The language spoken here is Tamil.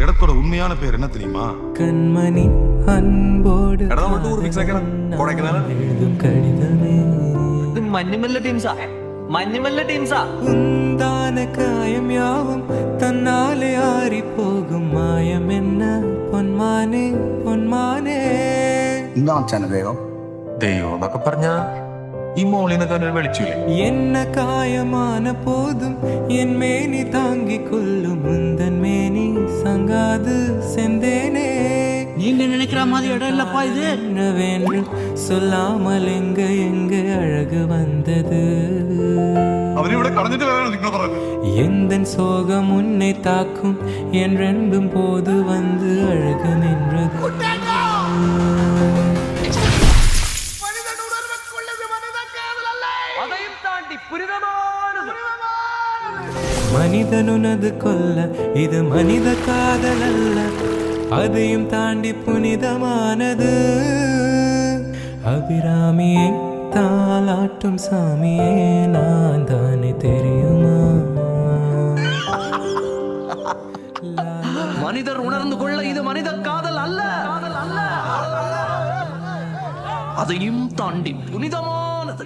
இடத்தோட உண்மையான பேர் என்ன தெரியுமா? கண்மணி அன்போடு கடிதமே உந்தான காயம் யாவும் தன்னாலே ஆறி போகும் மாயம் என்ன പൊന്മാനെ പൊന്മാനെ ദൈവം എന്നൊക്കെ പറഞ്ഞ ഈ മോളിൽ തന്നെ വിളിച്ചില്ലേ என்ன காயமான போதும் என் மேனி தாங்கிக் கொள்ளும் முந்தன் மேனி சங்காது செந்தேனே நீங்க நினைக்கிற மாதிரி இடம் இல்லப்பா இது. என்னவென்று சொல்லாமல் எங்க எங்க அழகு வந்தது எந்தன் சோகம் உன்னை தாக்கும் என்றென்றும் போது வந்து அழகு நின்றது மனிதனுனது கொல்ல இது மனித காதல் அல்ல அதையும் தாண்டி புனிதமானது அபிராமியை தாலாட்டும் சாமியே நான் தானே தெரியுமா மனிதர் உணர்ந்து கொள்ள இது மனித காதல் அல்ல அதையும் தாண்டி புனிதமானது